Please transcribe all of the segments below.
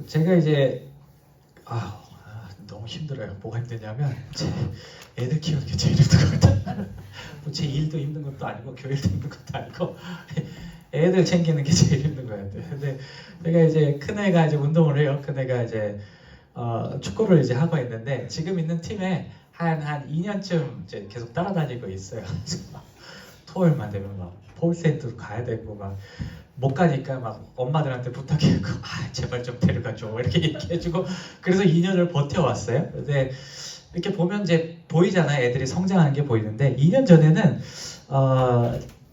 제가 이제 너무 힘들어요. 뭐가 힘드냐면 제 애들 키우는 게 제일 힘든 것 같아요. 제 일도 힘든 것도 아니고 교회도 힘든 것도 아니고 애들 챙기는 게 제일 힘든 것 같아요. 근데 제가 이제 큰애가 이제 운동을 해요. 큰애가 이제 축구를 이제 하고 있는데 지금 있는 팀에 한 2년쯤 이제 계속 따라다니고 있어요. 토요일만 되면 막 폴센터로 가야 되고 막 못 가니까 막 엄마들한테 부탁해고 제발 좀 데려가줘 이렇게 얘기해주고 그래서 2년을 버텨왔어요. 근데 이렇게 보면 이제 보이잖아요. 애들이 성장하는 게 보이는데 2년 전에는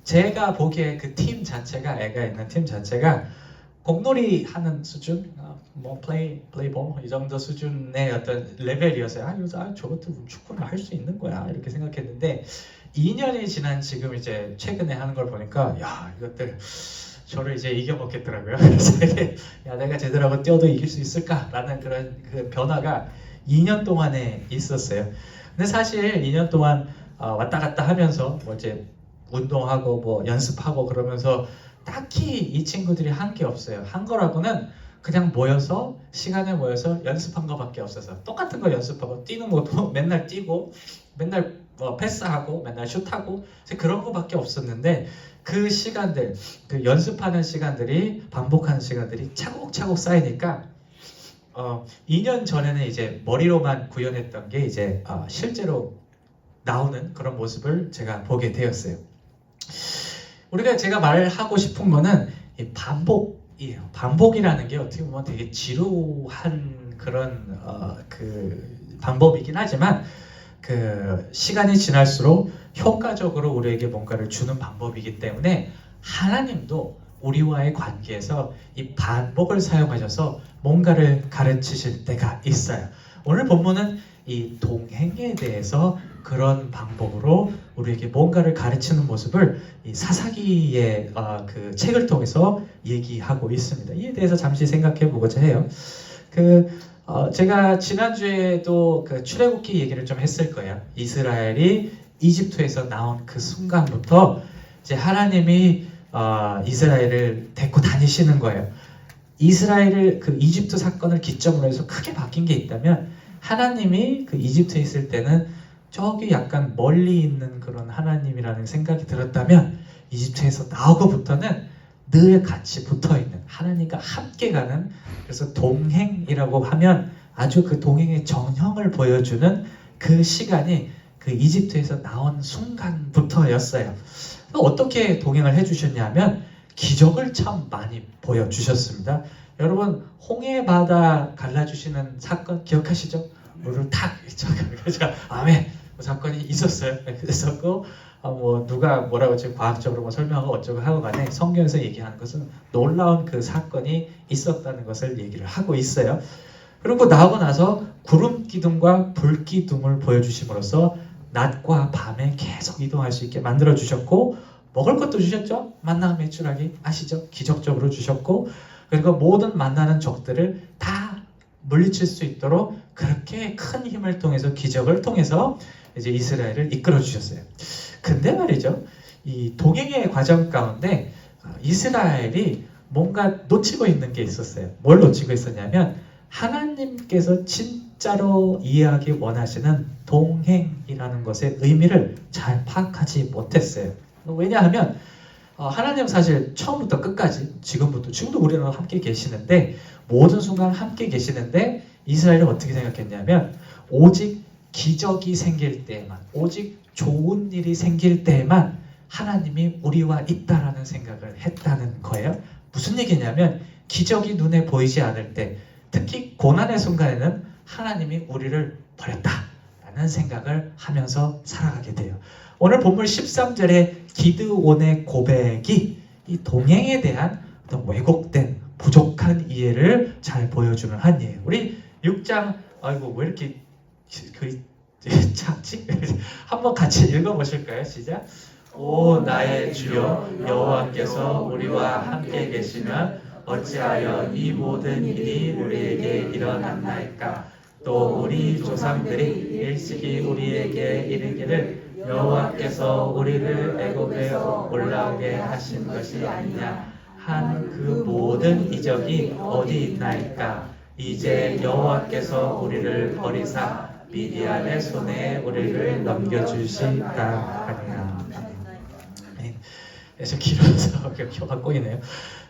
제가 보기에 그 팀 자체가 애가 있는 팀 자체가 공놀이 하는 수준, 뭐 플레이볼 이 정도 수준의 어떤 레벨이었어요. 저것도 축구는 할 수 있는 거야 이렇게 생각했는데 2년이 지난 지금 이제 최근에 하는 걸 보니까 이것들 저를 이제 이겨먹겠더라고요. 그래서 내가 제대로 하고 뛰어도 이길 수 있을까라는 그런 그 변화가 2년 동안에 있었어요. 근데 사실 2년 동안 왔다 갔다 하면서 뭐 이제 운동하고 뭐 연습하고 그러면서 딱히 이 친구들이 한 게 없어요. 한 거라고는 그냥 시간에 모여서 연습한 거밖에 없어서 똑같은 거 연습하고 뛰는 것도 맨날 뛰고 맨날 패스하고 맨날 슛하고 그런 거밖에 없었는데 그 시간들, 그 연습하는 시간들이 반복하는 시간들이 차곡차곡 쌓이니까 2년 전에는 이제 머리로만 구현했던 게 이제 실제로 나오는 그런 모습을 제가 보게 되었어요. 제가 말하고 싶은 거는 이 반복이에요. 반복이라는 게 어떻게 보면 되게 지루한 그런 그 방법이긴 하지만 그 시간이 지날수록 효과적으로 우리에게 뭔가를 주는 방법이기 때문에 하나님도 우리와의 관계에서 이 반복을 사용하셔서 뭔가를 가르치실 때가 있어요. 오늘 본문은 이 동행에 대해서 그런 방법으로 우리에게 뭔가를 가르치는 모습을 이 사사기의 그 책을 통해서 얘기하고 있습니다. 이에 대해서 잠시 생각해 보고자 해요. 제가 지난주에도 그 출애굽기 얘기를 좀 했을 거예요. 이스라엘이 이집트에서 나온 그 순간부터 이제 하나님이 이스라엘을 데리고 다니시는 거예요. 이스라엘을 그 이집트 사건을 기점으로 해서 크게 바뀐 게 있다면 하나님이 그 이집트에 있을 때는 저기 약간 멀리 있는 그런 하나님이라는 생각이 들었다면 이집트에서 나오고부터는 늘 같이 붙어있는 하나님과 함께 가는 그래서 동행이라고 하면 아주 그 동행의 정형을 보여주는 그 시간이 그 이집트에서 나온 순간부터였어요. 어떻게 동행을 해주셨냐면 기적을 참 많이 보여주셨습니다. 여러분 홍해바다 갈라주시는 사건 기억하시죠? 물을 탁 아멘 그 사건이 있었어요. 있었고 뭐 누가 뭐라고 지금 과학적으로 뭐 설명하고 어쩌고 하고 간에 성경에서 얘기하는 것은 놀라운 그 사건이 있었다는 것을 얘기를 하고 있어요. 그리고 나오고 나서 구름 기둥과 불 기둥을 보여주심으로써 낮과 밤에 계속 이동할 수 있게 만들어 주셨고 먹을 것도 주셨죠. 만나 메추라기 아시죠? 기적적으로 주셨고 그리고 모든 만나는 적들을 다 물리칠 수 있도록 그렇게 큰 힘을 통해서 기적을 통해서 이제 이스라엘을 이끌어 주셨어요. 근데 말이죠. 이 동행의 과정 가운데 이스라엘이 뭔가 놓치고 있는 게 있었어요. 뭘 놓치고 있었냐면 하나님께서 진짜로 이해하기 원하시는 동행이라는 것의 의미를 잘 파악하지 못했어요. 왜냐하면 하나님 사실 처음부터 끝까지 지금도 우리랑 함께 계시는데 모든 순간 함께 계시는데 이스라엘은 어떻게 생각했냐면 오직 기적이 생길 때에만 오직 좋은 일이 생길 때에만 하나님이 우리와 있다라는 생각을 했다는 거예요. 무슨 얘기냐면 기적이 눈에 보이지 않을 때 특히 고난의 순간에는 하나님이 우리를 버렸다라는 생각을 하면서 살아가게 돼요. 오늘 본문 13절의 기드온의 고백이 이 동행에 대한 어떤 왜곡된 부족한 이해를 잘 보여주는 한이에요. 우리 6장 왜 이렇게 작지? 한번 같이 읽어보실까요? 시작. 오 나의 주여 여호와께서 우리와 함께 계시면 어찌하여 이 모든 일이 우리에게 일어났나이까? 또 우리 조상들이 일찍이 우리에게 이르기를 여호와께서 우리를 애굽에서 올라오게 하신 것이 아니냐 한 그 모든 이적이 어디 있나이까. 이제 여호와께서 우리를 버리사 미디안의 손에 우리를 넘겨주시다 하니라. 그래서 길어서 혀가 꼬이네요.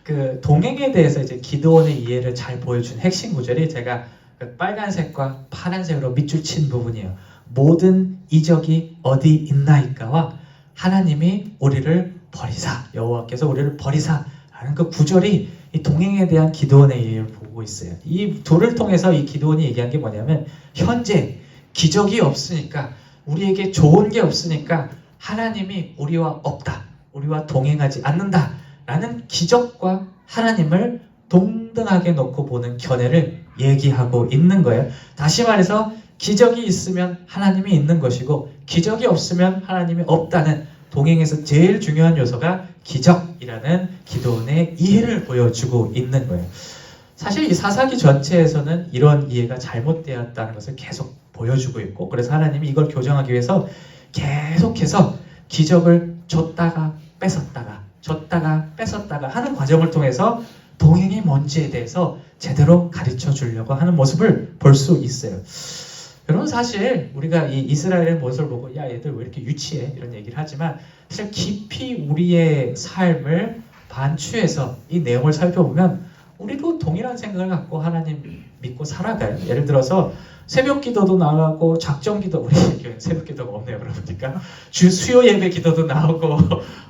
그 동행에 대해서 이제 기드온의 이해를 잘 보여준 핵심 구절이 제가 그 빨간색과 파란색으로 밑줄 친 부분이에요. 모든 이적이 어디 있나이까와 하나님이 우리를 버리사, 여호와께서 우리를 버리사 라는 그 구절이 이 동행에 대한 기드온의 이해를 보고 있어요. 이 둘을 통해서 이 기드온이 얘기한 게 뭐냐면 현재 기적이 없으니까, 우리에게 좋은 게 없으니까 하나님이 우리와 없다, 우리와 동행하지 않는다 라는 기적과 하나님을 동등하게 놓고 보는 견해를 얘기하고 있는 거예요. 다시 말해서 기적이 있으면 하나님이 있는 것이고 기적이 없으면 하나님이 없다는, 동행에서 제일 중요한 요소가 기적이라는 기드온의 이해를 보여주고 있는 거예요. 사실 이 사사기 전체에서는 이런 이해가 잘못되었다는 것을 계속 보여주고 있고, 그래서 하나님이 이걸 교정하기 위해서 계속해서 기적을 줬다가 뺏었다가 줬다가 뺏었다가 하는 과정을 통해서 동행이 뭔지에 대해서 제대로 가르쳐 주려고 하는 모습을 볼 수 있어요. 여러분, 사실 우리가 이 이스라엘의 모습을 보고 야 얘들 왜 이렇게 유치해 이런 얘기를 하지만, 사실 깊이 우리의 삶을 반추해서 이 내용을 살펴보면 우리도 동일한 생각을 갖고 하나님 믿고 살아가요. 예를 들어서 새벽 기도도 나가고 작정 기도, 우리 교회는 새벽 기도가 없네요. 그러니까 수요 예배 기도도 나오고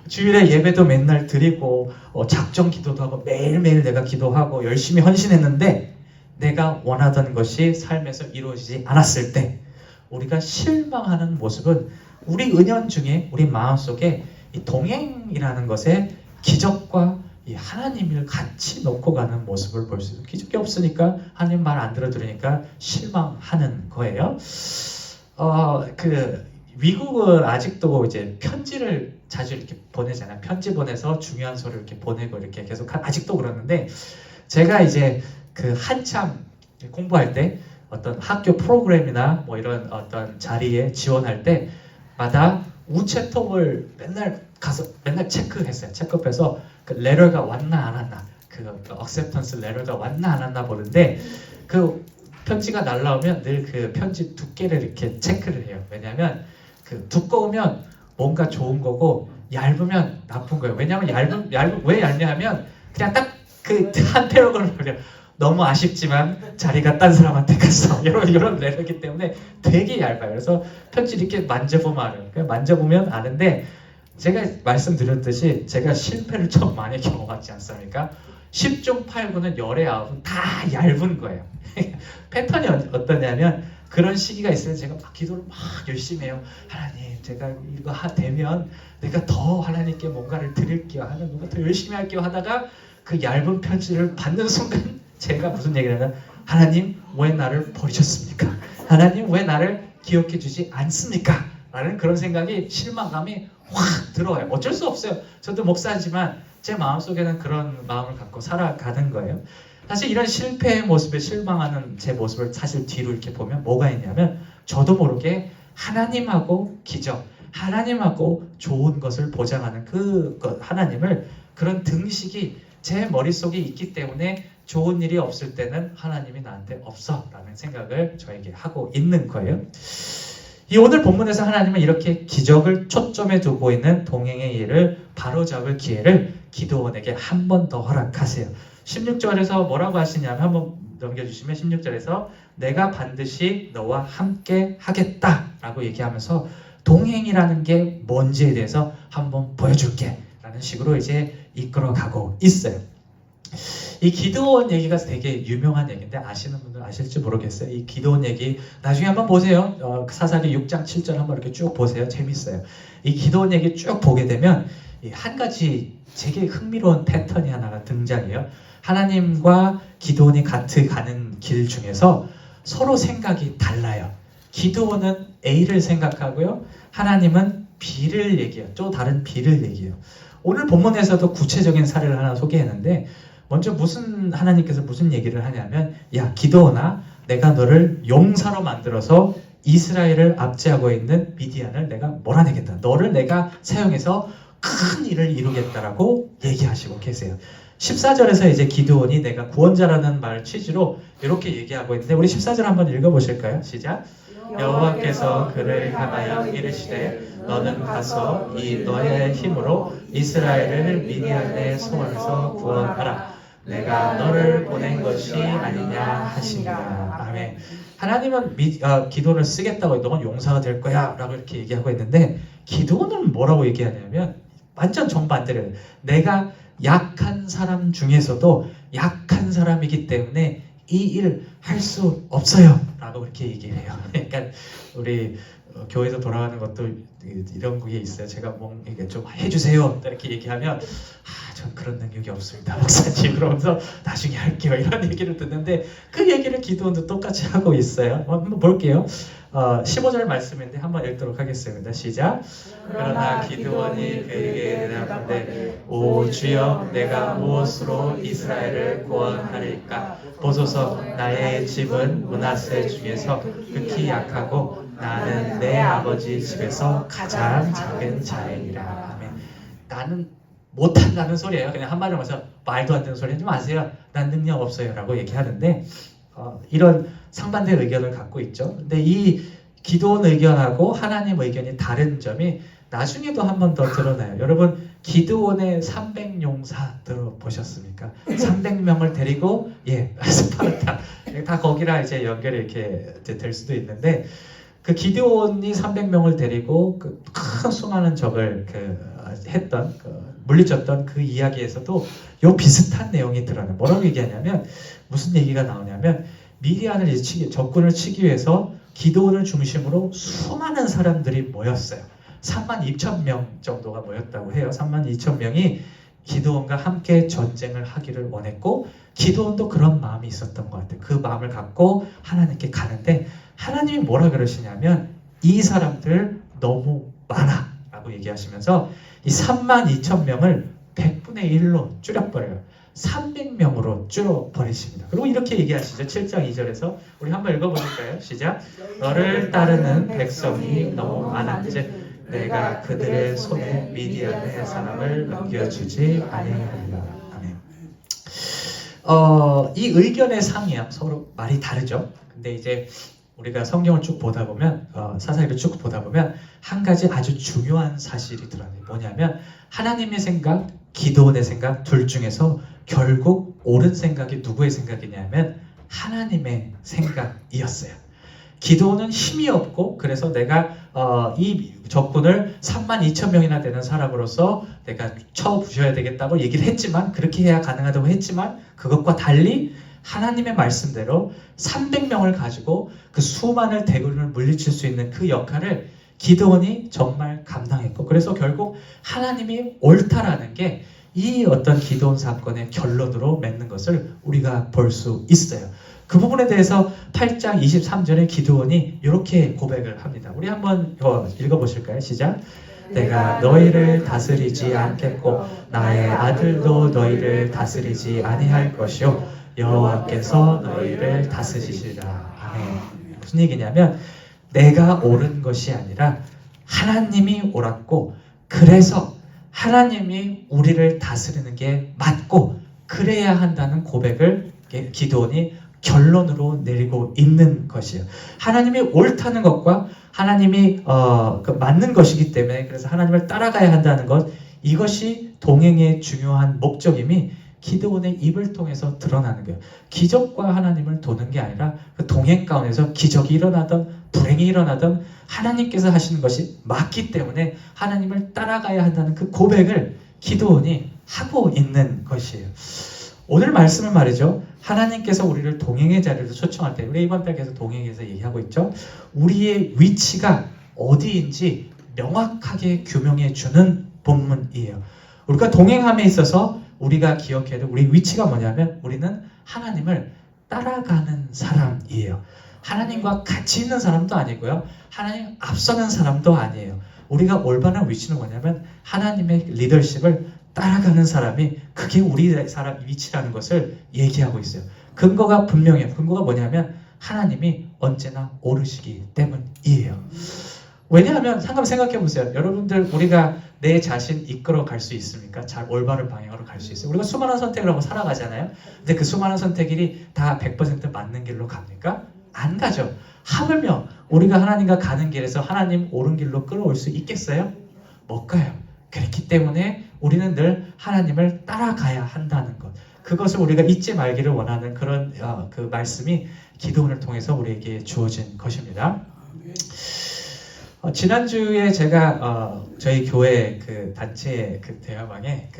주일에 예배도 맨날 드리고 작정 기도도 하고 매일매일 내가 기도하고 열심히 헌신했는데 내가 원하던 것이 삶에서 이루어지지 않았을 때 우리가 실망하는 모습은 우리 은연중에 우리 마음속에 이 동행이라는 것에 기적과 이 하나님을 같이 놓고 가는 모습을 볼 수 있어요. 기적이 없으니까 하나님 말 안 들어들으니까 실망하는 거예요. 미국은 아직도 이제 편지를 자주 이렇게 보내잖아요. 편지 보내서 중요한 소리를 이렇게 보내고 이렇게 계속 아직도 그러는데, 제가 이제 그 한참 공부할 때 어떤 학교 프로그램이나 뭐 이런 어떤 자리에 지원할 때마다 우체통을 맨날 가서 맨날 체크했어요. 체크해서 그 레터가 왔나 안 왔나, 그 acceptance letter가 왔나 안 왔나 보는데, 그 편지가 날라오면 늘 그 편지 두께를 이렇게 체크를 해요. 왜냐하면 그 두꺼우면 뭔가 좋은 거고 얇으면 나쁜 거예요. 왜냐하면 왜 얇냐면 그냥 딱 그 한 패러그램을 너무 아쉽지만 자리가 딴 사람한테 갔어. 이런 레터이기 때문에 되게 얇아요. 그래서 편지 이렇게 만져보면 알아요. 그냥 만져보면 아는데, 제가 말씀드렸듯이 제가 실패를 좀 많이 경험하지 않습니까? 10중 8구는 열의 9은 다 얇은 거예요. 패턴이 어떠냐면, 그런 시기가 있어요. 제가 막 기도를 막 열심히 해요. 하나님, 제가 이거 되면 내가 더 하나님께 뭔가를 드릴게요. 하나님, 뭔가 더 열심히 할게요 하다가 그 얇은 편지를 받는 순간 제가 무슨 얘기를 하냐, 하나님 왜 나를 버리셨습니까? 하나님 왜 나를 기억해 주지 않습니까? 라는 그런 생각이, 실망감이 확 들어와요. 어쩔 수 없어요. 저도 목사지만 제 마음속에는 그런 마음을 갖고 살아가는 거예요. 사실 이런 실패의 모습에 실망하는 제 모습을 사실 뒤로 이렇게 보면 뭐가 있냐면, 저도 모르게 하나님하고 기적, 하나님하고 좋은 것을 보장하는 그 하나님을, 그런 등식이 제 머릿속에 있기 때문에 좋은 일이 없을 때는 하나님이 나한테 없어 라는 생각을 저에게 하고 있는 거예요. 이 오늘 본문에서 하나님은 이렇게 기적을 초점에 두고 있는 동행의 일을 바로잡을 기회를 기드온에게 한 번 더 허락하세요. 16절에서 뭐라고 하시냐면, 한번 넘겨주시면 16절에서 내가 반드시 너와 함께 하겠다 라고 얘기하면서 동행이라는 게 뭔지에 대해서 한번 보여줄게 라는 식으로 이제 이끌어가고 있어요. 이 기드온 얘기가 되게 유명한 얘기인데 아시는 분들 아실지 모르겠어요. 이 기드온 얘기 나중에 한번 보세요. 사사기 6장 7절 한번 이렇게 쭉 보세요. 재밌어요. 이 기드온 얘기 쭉 보게 되면 한 가지 되게 흥미로운 패턴이 하나가 등장해요. 하나님과 기드온이 같이 가는 길 중에서 서로 생각이 달라요. 기드온은 A를 생각하고요, 하나님은 B를 얘기해요. 또 다른 B를 얘기해요. 오늘 본문에서도 구체적인 사례를 하나 소개했는데, 먼저 하나님께서 무슨 얘기를 하냐면, 야 기드온아, 내가 너를 용사로 만들어서 이스라엘을 압제하고 있는 미디안을 내가 몰아내겠다. 너를 내가 사용해서 큰 일을 이루겠다라고 얘기하시고 계세요. 14절에서 이제 기드온이 내가 구원자라는 말 취지로 이렇게 얘기하고 있는데 우리 14절 한번 읽어보실까요? 시작. 여호와께서 그를 향하여 이르시되 너는 가서 이 너의 힘으로 이스라엘을 미디안의 손에서 구원하라. 내가 너를 보낸 것이 아니냐 하시니라. 아멘. 하나님은 기드온을 쓰겠다고 너는 용사가 될 거야 라고 이렇게 얘기하고 있는데 기드온은 뭐라고 얘기하냐면 완전 정반대를 내가 약한 사람 중에서도 약한 사람이기 때문에 이 일 할 수 없어요 라고 그렇게 얘기를 해요. 그러니까 우리 교회에서 돌아가는 것도 이런 게 있어요. 제가 뭐 이게 좀 해주세요 이렇게 얘기하면 전 그런 능력이 없습니다 목사님 그러면서 나중에 할게요 이런 얘기를 듣는데 그 얘기를 기드온도 똑같이 하고 있어요. 한번 볼게요. 15절 말씀인데 한번 읽도록 하겠습니다. 시작. 그러나 기드온이 그에게 대답하되 오 주여 내가 무엇으로 이스라엘을 구원하리까? 보소서 나의 집은 므낫세 중에서 극히 약하고 나는 내 아버지 집에서 가장 작은 자이니라. 아멘. 나는 못한다는 소리예요. 그냥 한마디로 해서 말도 안 되는 소리 하지 마세요. 난 능력 없어요 라고 얘기하는데 이런 상반된 의견을 갖고 있죠. 근데 이 기드온 의견하고 하나님 의견이 다른 점이 나중에도 한 번 더 드러나요. 여러분 기드온의 300용사 들어보셨습니까? 300명을 데리고 스파르타 다 거기랑 이제 연결이 이렇게 될 수도 있는데 그 기드온이 300명을 데리고 그 큰 수많은 적을 물리쳤던 그 이야기에서도 요 비슷한 내용이 드러나요. 뭐라고 얘기하냐면 무슨 얘기가 나오냐면 미디안을 적군을 치기 위해서 기드온을 중심으로 수많은 사람들이 모였어요. 32,000명 정도가 모였다고 해요. 32,000명이 기드온과 함께 전쟁을 하기를 원했고 기드온도 그런 마음이 있었던 것 같아요. 그 마음을 갖고 하나님께 가는데 하나님이 뭐라 그러시냐면 이 사람들 너무 많아 라고 얘기하시면서 이 32,000명을 100분의 1로 줄여버려요. 300명으로 줄여버리십니다. 그리고 이렇게 얘기하시죠. 7장 2절에서 우리 한번 읽어보실까요? 시작. 너를 따르는 백성이 너무 많은즉 내가 그들의 손에 미디안의 사람을 넘겨주지 아니하리라. 아멘. 이 의견의 상이야 서로 말이 다르죠. 근데 이제 우리가 성경을 쭉 보다 보면 사사기를 쭉 보다 보면 한 가지 아주 중요한 사실이 드러나요. 뭐냐면 하나님의 생각, 기드온의 생각 둘 중에서 결국 옳은 생각이 누구의 생각이냐면 하나님의 생각이었어요. 기드온은 힘이 없고 그래서 내가 이 적군을 32,000명이나 되는 사람으로서 내가 쳐 부셔야 되겠다고 얘기를 했지만 그렇게 해야 가능하다고 했지만 그것과 달리 하나님의 말씀대로 300명을 가지고 그 수많은 대군을 물리칠 수 있는 그 역할을 기드온이 정말 감당했고 그래서 결국 하나님이 옳다라는 게 이 어떤 기드온 사건의 결론으로 맺는 것을 우리가 볼 수 있어요. 그 부분에 대해서 8장 23절에 기드온이 이렇게 고백을 합니다. 우리 한번 읽어보실까요? 시작. 내가 너희를 다스리지 않겠고 나의 아들도 너희를 다스리지 아니할 것이요 여호와께서 너희를 다스리시리라. 아멘. 무슨 얘기냐면 내가 옳은 것이 아니라 하나님이 옳았고 그래서 하나님이 우리를 다스리는 게 맞고 그래야 한다는 고백을 기드온이 결론으로 내리고 있는 것이에요. 하나님이 옳다는 것과 하나님이 맞는 것이기 때문에 그래서 하나님을 따라가야 한다는 것 이것이 동행의 중요한 목적임이 기드온의 입을 통해서 드러나는 거예요. 기적과 하나님을 도는 게 아니라 그 동행 가운데서 기적이 일어나던 불행이 일어나던 하나님께서 하시는 것이 맞기 때문에 하나님을 따라가야 한다는 그 고백을 기드온이 하고 있는 것이에요. 오늘 말씀을 말이죠. 하나님께서 우리를 동행의 자리로 초청할 때 우리 이번 달 계속 동행에서 얘기하고 있죠. 우리의 위치가 어디인지 명확하게 규명해 주는 본문이에요. 우리가 동행함에 있어서 우리가 기억해야 될 우리 위치가 뭐냐면 우리는 하나님을 따라가는 사람이에요. 하나님과 같이 있는 사람도 아니고요. 하나님 앞서는 사람도 아니에요. 우리가 올바른 위치는 뭐냐면 하나님의 리더십을 따라가는 사람이 그게 우리 사람 위치라는 것을 얘기하고 있어요. 근거가 분명해요. 근거가 뭐냐면 하나님이 언제나 옳으시기 때문이에요. 왜냐하면 한번 생각해 보세요. 여러분들 우리가 내 자신 이끌어 갈 수 있습니까? 잘 올바른 방향으로 갈 수 있어요. 우리가 수많은 선택을 하고 살아가잖아요. 근데 그 수많은 선택이 다 100% 맞는 길로 갑니까? 안 가죠. 하물며 우리가 하나님과 가는 길에서 하나님 옳은 길로 끌어올 수 있겠어요? 못 가요. 그렇기 때문에 우리는 늘 하나님을 따라가야 한다는 것. 그것을 우리가 잊지 말기를 원하는 그런 그 말씀이 기도원을 통해서 우리에게 주어진 것입니다. 지난주에 제가 저희 교회 그 단체 그 대화방에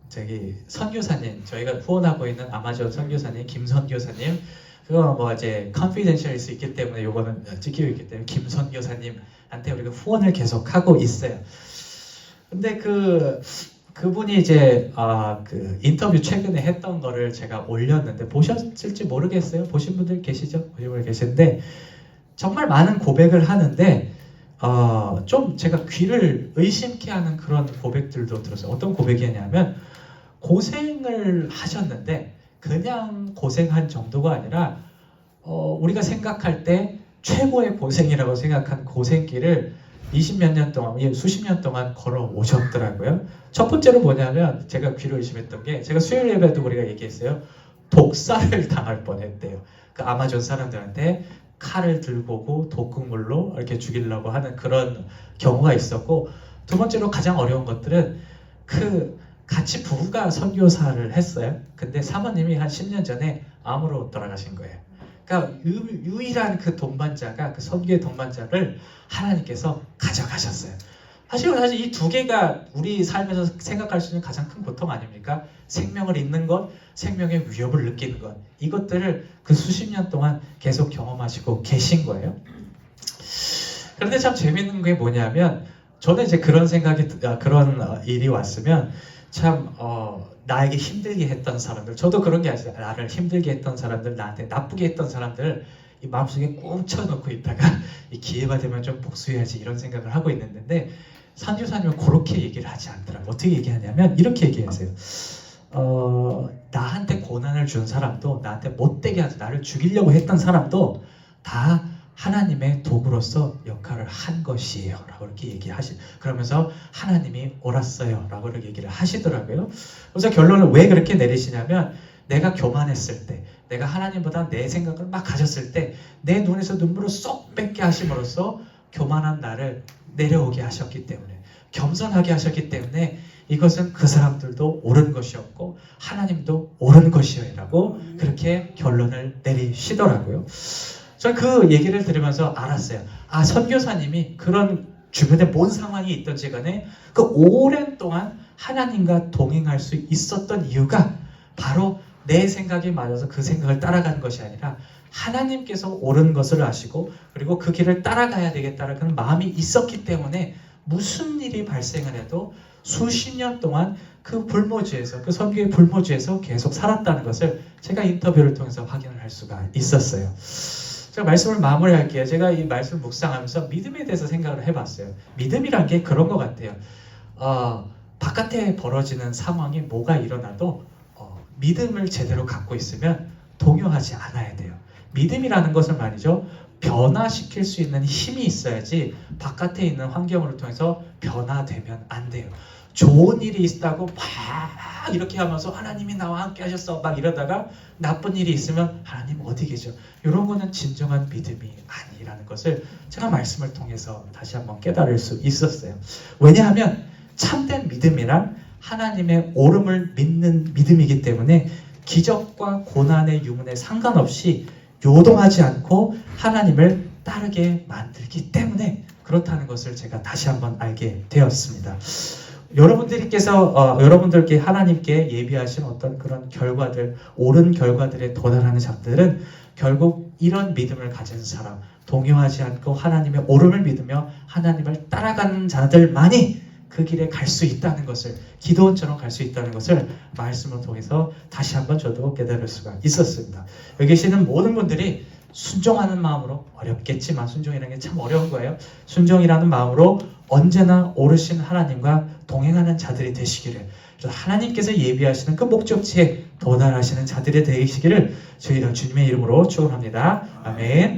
저기 선교사님, 저희가 후원하고 있는 아마존 선교사님 김선교사님, 그거 뭐 이제 컨피덴셜일 수 있기 때문에 요거는 지키고 있기 때문에 김선교사님한테 우리가 후원을 계속 하고 있어요. 근데 그분이 이제 그 인터뷰 최근에 했던 거를 제가 올렸는데 보셨을지 모르겠어요. 보신 분들 계시죠? 보신 분들 계신데 정말 많은 고백을 하는데 좀 제가 귀를 의심케 하는 그런 고백들도 들었어요. 어떤 고백이냐면 고생을 하셨는데 그냥 고생한 정도가 아니라 우리가 생각할 때 최고의 고생이라고 생각한 고생길을 20몇 년 동안, 수십 년 동안 걸어 오셨더라고요. 첫 번째로 뭐냐면 제가 귀를 의심했던 게 제가 수요일 예배도 우리가 얘기했어요. 독살을 당할 뻔했대요. 그 아마존 사람들한테 칼을 들고 오고 독극물로 이렇게 죽이려고 하는 그런 경우가 있었고, 두 번째로 가장 어려운 것들은 같이 부부가 선교사를 했어요. 근데 사모님이 한 10년 전에 암으로 돌아가신 거예요. 그러니까 유일한 그 동반자가, 그 선교의 동반자를 하나님께서 가져가셨어요. 사실 이 두 개가 우리 삶에서 생각할 수 있는 가장 큰 고통 아닙니까? 생명을 잃는 것, 생명의 위협을 느끼는 것, 이것들을 그 수십 년 동안 계속 경험하시고 계신 거예요. 그런데 참 재밌는 게 뭐냐면 저는 이제 그런 생각이, 그런 일이 왔으면 참 나에게 힘들게 했던 사람들, 저도 그런 게 아니라 나를 힘들게 했던 사람들, 나한테 나쁘게 했던 사람들 이 마음속에 꾹 쳐놓고 있다가 이 기회가 되면 좀 복수해야지 이런 생각을 하고 있는데, 선교사님은 그렇게 얘기를 하지 않더라고요. 어떻게 얘기하냐면 이렇게 얘기하세요. 나한테 고난을 준 사람도, 나한테 못되게 하지, 나를 죽이려고 했던 사람도 다 하나님의 도구로서 역할을 한 것이에요 라고 이렇게 그러면서 하나님이 옳았어요 라고 이렇게 얘기를 하시더라고요. 그래서 결론을 왜 그렇게 내리시냐면, 내가 교만했을 때, 내가 하나님보다 내 생각을 막 가졌을 때 내 눈에서 눈물을 쏙 뺏게 하심으로써 교만한 나를 내려오게 하셨기 때문에, 겸손하게 하셨기 때문에 이것은 그 사람들도 옳은 것이었고 하나님도 옳은 것이에요 라고 그렇게 결론을 내리시더라고요. 저는 그 얘기를 들으면서 알았어요. 선교사님이 그런 주변에 뭔 상황이 있던지 간에 그 오랜 동안 하나님과 동행할 수 있었던 이유가 바로 내 생각이 맞아서 그 생각을 따라가는 것이 아니라 하나님께서 옳은 것을 아시고 그리고 그 길을 따라가야 되겠다는 그런 마음이 있었기 때문에 무슨 일이 발생을 해도 수십 년 동안 그 불모지에서, 그 선교의 불모지에서 계속 살았다는 것을 제가 인터뷰를 통해서 확인을 할 수가 있었어요. 제가 말씀을 마무리할게요. 제가 이 말씀을 묵상하면서 믿음에 대해서 생각을 해봤어요. 믿음이란 게 그런 것 같아요. 바깥에 벌어지는 상황이 뭐가 일어나도 믿음을 제대로 갖고 있으면 동요하지 않아야 돼요. 믿음이라는 것은 말이죠, 변화시킬 수 있는 힘이 있어야지 바깥에 있는 환경을 통해서 변화되면 안 돼요. 좋은 일이 있다고 막 이렇게 하면서 하나님이 나와 함께 하셨어 막 이러다가 나쁜 일이 있으면 하나님 어디 계셔? 이런 거는 진정한 믿음이 아니라는 것을 제가 말씀을 통해서 다시 한번 깨달을 수 있었어요. 왜냐하면 참된 믿음이란 하나님의 옳음을 믿는 믿음이기 때문에 기적과 고난의 유문에 상관없이 요동하지 않고 하나님을 따르게 만들기 때문에 그렇다는 것을 제가 다시 한번 알게 되었습니다. 여러분들께 하나님께 예비하신 어떤 그런 결과들, 옳은 결과들에 도달하는 자들은 결국 이런 믿음을 가진 사람, 동요하지 않고 하나님의 옳음을 믿으며 하나님을 따라가는 자들만이 그 길에 갈 수 있다는 것을, 기도원처럼 갈 수 있다는 것을 말씀을 통해서 다시 한번 저도 깨달을 수가 있었습니다. 여기 계시는 모든 분들이 순종하는 마음으로, 어렵겠지만 순종이라는 게 참 어려운 거예요. 순종이라는 마음으로 언제나 오르신 하나님과 동행하는 자들이 되시기를, 하나님께서 예비하시는 그 목적지에 도달하시는 자들이 되시기를 저희 주님의 이름으로 축원합니다. 아멘.